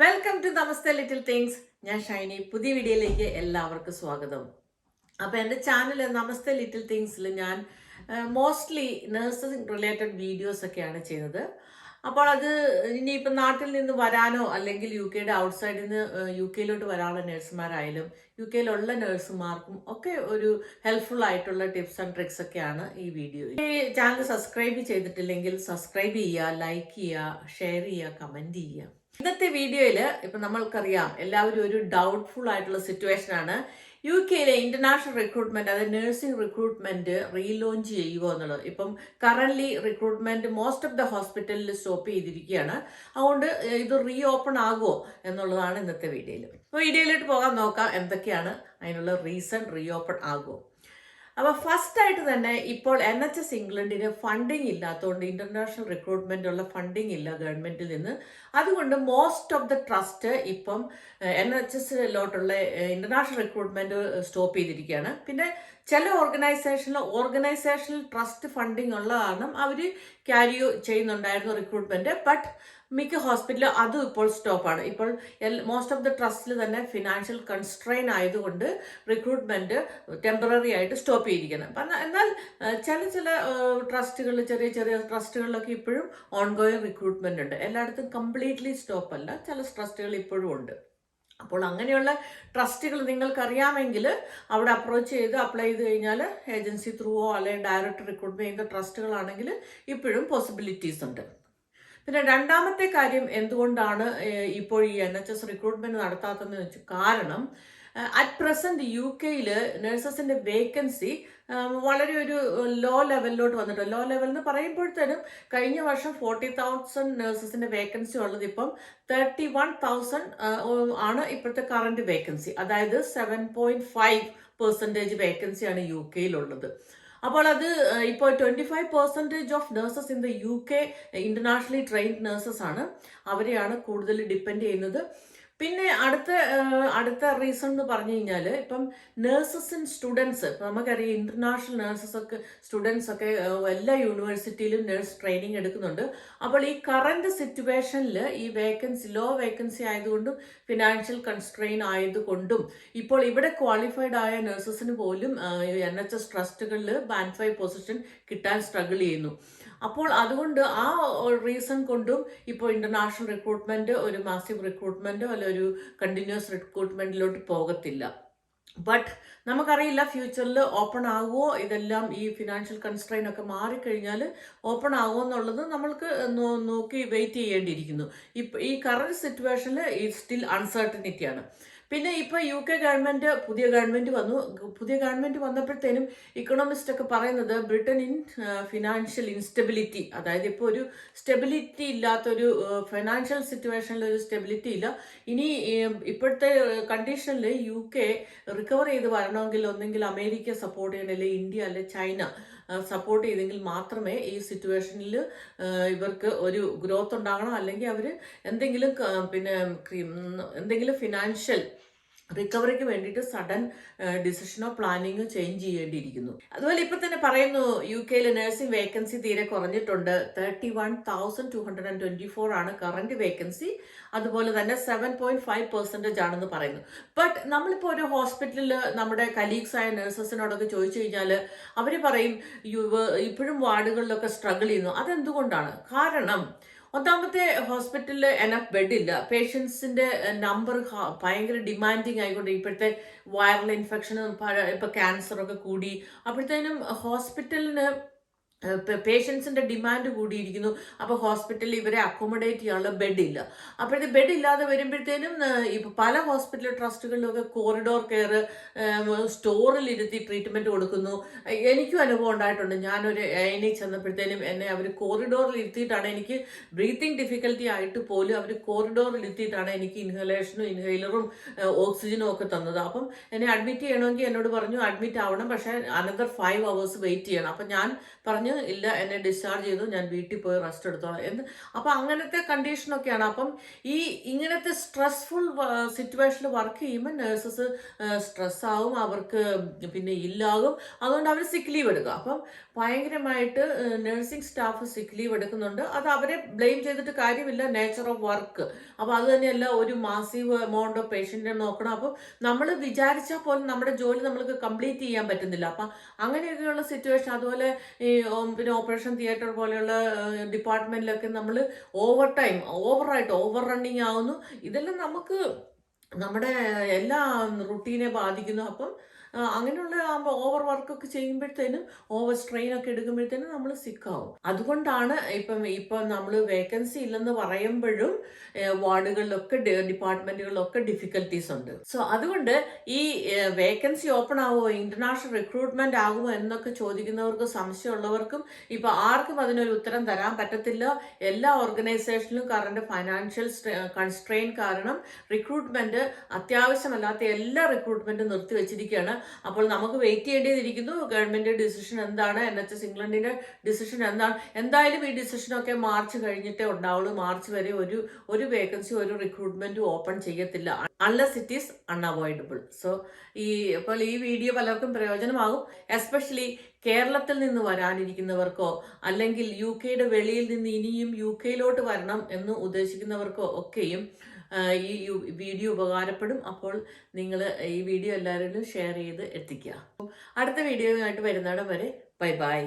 Welcome to Namaste little things. ഞാൻ ഷൈനി. പുതിയ വീഡിയോയിലേക്ക് എല്ലാവർക്കും സ്വാഗതം. അപ്പോൾ എൻ്റെ ചാനൽ നമസ്തേ ലിറ്റിൽ തിങ്സിൽ ഞാൻ മോസ്റ്റ്ലി നഴ്സിംഗ് റിലേറ്റഡ് വീഡിയോസ് ഒക്കെയാണ് ചെയ്യുന്നത്. അപ്പോൾ അത് ഇനിയിപ്പോൾ നാട്ടിൽ നിന്ന് വരാനോ അല്ലെങ്കിൽ യു കെയുടെ ഔട്ട്സൈഡിൽ നിന്ന് യു കെയിലോട്ട് വരാനുള്ള നഴ്സുമാരായാലും യു കെയിലുള്ള നഴ്സുമാർക്കും ഒക്കെ ഒരു ഹെൽപ്ഫുൾ ആയിട്ടുള്ള ടിപ്സ് ആൻഡ് ട്രിക്സ് ഒക്കെയാണ് ഈ വീഡിയോ. ഈ ചാനൽ സബ്സ്ക്രൈബ് ചെയ്തിട്ടില്ലെങ്കിൽ സബ്സ്ക്രൈബ് ചെയ്യുക, ലൈക്ക് ചെയ്യുക, ഷെയർ ചെയ്യുക, കമൻറ്റ് ചെയ്യുക. ഇന്നത്തെ വീഡിയോയിൽ ഇപ്പം നമ്മൾക്കറിയാം എല്ലാവരും ഒരു ഡൗട്ട്ഫുൾ ആയിട്ടുള്ള സിറ്റുവേഷൻ ആണ്. യു കെയിലെ ഇന്റർനാഷണൽ റിക്രൂട്ട്മെന്റ്, അതായത് നഴ്സിംഗ് റിക്രൂട്ട്മെന്റ് റീലോഞ്ച് ചെയ്യുമോ എന്നുള്ളത്. ഇപ്പം current recruitment most of the ഹോസ്പിറ്റലിൽ സ്റ്റോപ്പ് ചെയ്തിരിക്കുകയാണ്. അതുകൊണ്ട് ഇത് റീ ഓപ്പൺ ആകുമോ എന്നുള്ളതാണ് ഇന്നത്തെ വീഡിയോയിൽ. അപ്പോൾ വീഡിയോയിലോട്ട് പോകാൻ നോക്കാം എന്തൊക്കെയാണ് അതിനുള്ള റീസൺ റീ ഓപ്പൺ ആകുമോ. അപ്പോൾ ഫസ്റ്റ് ആയിട്ട് തന്നെ ഇപ്പോൾ NHS ഇംഗ്ലണ്ടിന് ഫണ്ടിങ് ഇല്ലാത്തതുകൊണ്ട് ഇന്റർനാഷണൽ റിക്രൂട്ട്മെന്റ് ഉള്ള ഫണ്ടിങ് ഇല്ല ഗവൺമെന്റിൽ നിന്ന്. അതുകൊണ്ട് മോസ്റ്റ് ഓഫ് ദ ട്രസ്റ്റ് ഇപ്പം NHSലോട്ടുള്ള ഇന്റർനാഷണൽ റിക്രൂട്ട്മെന്റ് സ്റ്റോപ്പ് ചെയ്തിരിക്കുകയാണ്. പിന്നെ ചില ഓർഗനൈസേഷണൽ ട്രസ്റ്റ് ഫണ്ടിങ് ഉള്ള കാരണം അവർ ക്യാരി ചെയ്യുന്നുണ്ടായിരുന്നു റിക്രൂട്ട്മെന്റ്. ബട്ട് മിക്ക ഹോസ്പിറ്റലും അതും ഇപ്പോൾ സ്റ്റോപ്പാണ്. ഇപ്പോൾ മോസ്റ്റ് ഓഫ് ദ ട്രസ്റ്റിൽ തന്നെ ഫിനാൻഷ്യൽ കൺസ്ട്രെയിൻ ആയതുകൊണ്ട് റിക്രൂട്ട്മെന്റ് ടെമ്പററി ആയിട്ട് സ്റ്റോപ്പ് ചെയ്തിരിക്കുന്നത്. എന്നാൽ ചില ട്രസ്റ്റുകളിൽ, ചെറിയ ട്രസ്റ്റുകളിലൊക്കെ ഇപ്പോഴും ഓൺഗോയിങ് റിക്രൂട്ട്മെന്റ് ഉണ്ട്. എല്ലായിടത്തും കംപ്ലീറ്റ്ലി സ്റ്റോപ്പ് അല്ല, ചില ട്രസ്റ്റുകൾ ഇപ്പോഴും ഉണ്ട്. അപ്പോൾ അങ്ങനെയുള്ള ട്രസ്റ്റുകൾ നിങ്ങൾക്കറിയാമെങ്കിൽ അവിടെ അപ്രോച്ച് ചെയ്ത് അപ്ലൈ ചെയ്ത് കഴിഞ്ഞാൽ ഏജൻസി ത്രൂവോ അല്ലെങ്കിൽ ഡയറക്റ്റ് റിക്രൂട്ട്മെന്റ് ചെയ്യുന്ന ട്രസ്റ്റുകളാണെങ്കിൽ ഇപ്പോഴും പോസിബിലിറ്റീസ് ഉണ്ട്. പിന്നെ രണ്ടാമത്തെ കാര്യം, എന്തുകൊണ്ടാണ് ഇപ്പോൾ ഈ NHS റിക്രൂട്ട്മെന്റ് നടത്താത്തതെന്ന് വെച്ചാൽ കാരണം അറ്റ് പ്രസന്റ് യു കെയിൽ നഴ്സസിന്റെ വേക്കൻസി വളരെ ഒരു ലോ ലെവലിലോട്ട് വന്നിട്ട്, ലോ ലെവൽ എന്ന് പറയുമ്പോഴത്തേനും കഴിഞ്ഞ വർഷം 40,000 നഴ്സസിന്റെ വേക്കൻസി ഉള്ളത് ഇപ്പം 31,000 ആണ് ഇപ്പോഴത്തെ കറന്റ് വേക്കൻസി. അതായത് 7.5% വേക്കൻസിയാണ് യു കെയിലുള്ളത്. അപ്പോൾ അത് ഇപ്പോൾ 25% of nurses in the U K internationally trained nurses ആണ്. അവരെയാണ് കൂടുതൽ ഡിപ്പെൻഡ് ചെയ്യുന്നത്. പിന്നെ അടുത്ത റീസൺ എന്ന് പറഞ്ഞു കഴിഞ്ഞാൽ ഇപ്പം നഴ്സസ് ആൻഡ് സ്റ്റുഡൻസ്, നമുക്കറിയാം ഇന്റർനാഷണൽ സ്റ്റുഡൻസ് ഒക്കെ എല്ലാ യൂണിവേഴ്സിറ്റിയിലും നഴ്സ് ട്രെയിനിങ് എടുക്കുന്നുണ്ട്. അപ്പോൾ ഈ കറന്റ് സിറ്റുവേഷനിൽ ഈ ലോ വേക്കൻസി ആയതുകൊണ്ടും ഫിനാൻഷ്യൽ കൺസ്ട്രെയിൻ ആയതുകൊണ്ടും ഇപ്പോൾ ഇവിടെ ക്വാളിഫൈഡ് ആയ നഴ്സസിന് പോലും NHS ട്രസ്റ്റുകളിൽ ബാൻഡ് 5 പൊസിഷൻ കിട്ടാൻ സ്ട്രഗിൾ ചെയ്യുന്നു. അപ്പോൾ അതുകൊണ്ട് ആ റീസൺ കൊണ്ടും ഇപ്പോൾ ഇന്റർനാഷണൽ റിക്രൂട്ട്മെന്റ് ഒരു മാസീവ് റിക്രൂട്ട്മെന്റോ അല്ല ഒരു കണ്ടിന്യൂസ് റിക്രൂട്ട്മെന്റിലോട്ട് പോകത്തില്ല. ബട്ട് നമുക്കറിയില്ല ഫ്യൂച്ചറിൽ ഓപ്പൺ ആകുമോ, ഇതെല്ലാം ഈ ഫിനാൻഷ്യൽ കൺസ്ട്രെയിൻ ഒക്കെ മാറിക്കഴിഞ്ഞാൽ ഓപ്പൺ ആകുമോ എന്നുള്ളത് നമ്മൾക്ക് നോക്കി വെയിറ്റ് ചെയ്യേണ്ടിയിരിക്കുന്നു. ഈ കറന്റ് സിറ്റുവേഷനിൽ ഈ സ്റ്റിൽ അൺസർട്ടനിറ്റിയാണ്. പിന്നെ ഇപ്പോൾ യു കെ ഗവൺമെന്റ് പുതിയ ഗവൺമെന്റ് വന്നപ്പോഴത്തേനും ഇക്കണോമിസ്റ്റ് ഒക്കെ പറയുന്നത് ബ്രിട്ടൻ ഇൻ ഫിനാൻഷ്യൽ ഇൻസ്റ്റെബിലിറ്റി, അതായത് ഇപ്പോൾ ഒരു സ്റ്റെബിലിറ്റി ഇല്ലാത്തൊരു ഫിനാൻഷ്യൽ സിറ്റുവേഷനിൽ ഒരു സ്റ്റെബിലിറ്റി ഇല്ല. ഇനി ഇപ്പോഴത്തെ കണ്ടീഷനിൽ യു കെ റിക്കവർ ചെയ്ത് വരണമെങ്കിൽ ഒന്നെങ്കിൽ അമേരിക്ക സപ്പോർട്ട് ചെയ്യണം, അല്ലെങ്കിൽ ഇന്ത്യ അല്ലെ ചൈന സപ്പോർട്ട് ചെയ്തെങ്കിൽ മാത്രമേ ഈ സിറ്റുവേഷനിൽ ഇവർക്ക് ഒരു ഗ്രോത്ത് ഉണ്ടാകണം. അല്ലെങ്കിൽ അവർ എന്തെങ്കിലും ഫിനാൻഷ്യൽ റിക്കവറിക്ക് വേണ്ടിയിട്ട് സഡൻ ഡിസിഷനോ പ്ലാനിങ്ങോ ചേഞ്ച് ചെയ്യേണ്ടിയിരിക്കുന്നു. അതുപോലെ ഇപ്പൊ തന്നെ പറയുന്നു യു കെയിൽ നഴ്സിംഗ് വേക്കൻസി തീരെ കുറഞ്ഞിട്ടുണ്ട്. 31,224 ആണ് കറന്റ് വേക്കൻസി. അതുപോലെ തന്നെ 7.5% ആണെന്ന് പറയുന്നു. ബട്ട് നമ്മളിപ്പോൾ ഒരു ഹോസ്പിറ്റലിൽ നമ്മുടെ കലീഗ്സ് ആയ നഴ്സസിനോടൊക്കെ ചോദിച്ചു കഴിഞ്ഞാൽ അവർ പറയും ഇപ്പോഴും വാർഡുകളിലൊക്കെ സ്ട്രഗിൾ ചെയ്യുന്നു. അതെന്തുകൊണ്ടാണ്? കാരണം ഒന്നാമത്തെ ഹോസ്പിറ്റലിൽ എനഫ് ബെഡ് ഇല്ല. പേഷ്യൻസിന്റെ നമ്പർ ഭയങ്കര ഡിമാൻഡിങ് ആയിക്കൊണ്ട് ഇപ്പോഴത്തെ വൈറൽ ഇൻഫെക്ഷനും ഇപ്പൊ ക്യാൻസറൊക്കെ കൂടി, അപ്പോഴത്തേനും ഹോസ്പിറ്റലിന് പേഷ്യൻസിന്റെ ഡിമാൻഡ് കൂടിയിരിക്കുന്നു. അപ്പോൾ ഹോസ്പിറ്റലിൽ ഇവരെ അക്കോമഡേറ്റ് ചെയ്യാനുള്ള ബെഡ് ഇല്ല. അപ്പോഴത്തെ ബെഡ് ഇല്ലാതെ വരുമ്പോഴത്തേനും ഇപ്പൊ പല ഹോസ്പിറ്റൽ ട്രസ്റ്റുകളിലൊക്കെ കോറിഡോർ കെയർ സ്റ്റോറിൽ ഇരുത്തി ട്രീറ്റ്മെന്റ് കൊടുക്കുന്നു. എനിക്കും അനുഭവം ഉണ്ടായിട്ടുണ്ട്. ഞാനൊരു ANE ചെന്നപ്പോഴത്തേനും എന്നെ അവർ കോറിഡോറിൽ ഇരുത്തിയിട്ടാണ്, എനിക്ക് ബ്രീത്തിങ് ഡിഫിക്കൽറ്റി ആയിട്ട് പോലും അവർ കോറിഡോറിൽ ഇരുത്തിയിട്ടാണ് എനിക്ക് ഇൻഹേലറും ഓക്സിജനും ഒക്കെ തന്നത്. അപ്പം എന്നെ അഡ്മിറ്റ് ചെയ്യണമെങ്കിൽ എന്നോട് പറഞ്ഞു അഡ്മിറ്റ് ആവണം, പക്ഷേ അനദർ 5 hours വെയിറ്റ് ചെയ്യണം. അപ്പം ഞാൻ പറഞ്ഞു പറഞ്ഞു ഇല്ല എന്നെ ഡിസ്ചാർജ് ചെയ്തു, ഞാൻ വീട്ടിൽ പോയി റെസ്റ്റ് എടുത്തോളാം എന്ന്. അപ്പം അങ്ങനത്തെ കണ്ടീഷനൊക്കെയാണ്. അപ്പം ഇങ്ങനത്തെ സ്ട്രെസ്ഫുൾ സിറ്റുവേഷനിൽ വർക്ക് ചെയ്യുമ്പോൾ നേഴ്സസ് സ്ട്രെസ്സാവും, അവർക്ക് പിന്നെ ഇല്ലാകും. അതുകൊണ്ട് അവർ സിക്ക് ലീവ് എടുക്കുക. അപ്പം ഭയങ്കരമായിട്ട് നഴ്സിംഗ് സ്റ്റാഫ് സിക്ക് ലീവ് എടുക്കുന്നുണ്ട്. അത് അവരെ ബ്ലെയിം ചെയ്തിട്ട് കാര്യമില്ല, നേച്ചർ ഓഫ് വർക്ക്. അപ്പോൾ അത് തന്നെയല്ല, ഒരു മാസീവ് എമൗണ്ട് ഓഫ് പേഷ്യൻറ്റിനെ നോക്കണം. അപ്പം നമ്മൾ വിചാരിച്ചാൽ പോലും നമ്മുടെ ജോലി നമ്മൾക്ക് കംപ്ലീറ്റ് ചെയ്യാൻ പറ്റുന്നില്ല. അപ്പം അങ്ങനെയൊക്കെയുള്ള സിറ്റുവേഷൻ, അതുപോലെ ഈ പിന്നെ ഓപ്പറേഷൻ തിയേറ്റർ പോലെയുള്ള ഡിപ്പാർട്ട്മെൻറ്റിലൊക്കെ നമ്മൾ ഓവറായിട്ട് ഓവർ റണ്ണിങ് ആവുന്നു. ഇതെല്ലാം നമുക്ക് നമ്മുടെ എല്ലാ റുട്ടീനെ ബാധിക്കുന്നു. അപ്പം അങ്ങനെയുള്ള ഓവർ വർക്കൊക്കെ ചെയ്യുമ്പോഴത്തേനും, ഓവർ സ്ട്രെയിൻ ഒക്കെ എടുക്കുമ്പോഴത്തേനും നമ്മൾ സിക്കാവും. അതുകൊണ്ടാണ് ഇപ്പം നമ്മൾ വേക്കൻസി ഇല്ലെന്ന് പറയുമ്പോഴും വാർഡുകളിലൊക്കെ ഡിപ്പാർട്ട്മെന്റുകളിലൊക്കെ ഡിഫിക്കൽട്ടീസ് ഉണ്ട്. സോ അതുകൊണ്ട് ഈ വേക്കൻസി ഓപ്പൺ ആവുമോ, ഇന്റർനാഷണൽ റിക്രൂട്ട്മെന്റ് ആകുമോ എന്നൊക്കെ ചോദിക്കുന്നവർക്കും സംശയമുള്ളവർക്കും ഇപ്പൊ ആർക്കും അതിനൊരു ഉത്തരം തരാൻ പറ്റത്തില്ല. എല്ലാ ഓർഗനൈസേഷനിലും കറണ്ട് ഫൈനാൻഷ്യൽ കൺസ്ട്രെയിൻ കാരണം റിക്രൂട്ട്മെന്റ്, അത്യാവശ്യമല്ലാത്ത എല്ലാ റിക്രൂട്ട്മെന്റും നിർത്തിവെച്ചിരിക്കുകയാണ്. അപ്പോൾ നമുക്ക് വെയിറ്റ് ചെയ്യേണ്ടിയിരിക്കുന്നു. ഗവൺമെന്റ് ഡിസിഷൻ എന്താണ്, NHS ഇംഗ്ലണ്ടിന്റെ ഡിസിഷൻ എന്താണ്. എന്തായാലും ഈ ഡിസിഷനൊക്കെ മാർച്ച് കഴിഞ്ഞിട്ടേ ഉണ്ടാവുള്ളൂ. മാർച്ച് വരെ ഒരു വേക്കൻസി, ഒരു റിക്രൂട്ട്മെന്റും ഓപ്പൺ ചെയ്യത്തില്ല, unless it is unavoidable. So അപ്പോൾ ഈ വീഡിയോ പലർക്കും പ്രയോജനമാകും. എസ്പെഷ്യലി കേരളത്തിൽ നിന്ന് വരാനിരിക്കുന്നവർക്കോ അല്ലെങ്കിൽ UK വെളിയിൽ നിന്ന് ഇനിയും UK വരണം എന്ന് ഉദ്ദേശിക്കുന്നവർക്കോ ഒക്കെയും ഈ വീഡിയോ ഉപകാരപ്പെടും. അപ്പോൾ നിങ്ങൾ ഈ വീഡിയോ എല്ലാവരിലും ഷെയർ ചെയ്ത് എത്തിക്കുക. അടുത്ത വീഡിയോയുമായിട്ട് വരുന്നിടം വരെ ബൈ ബൈ.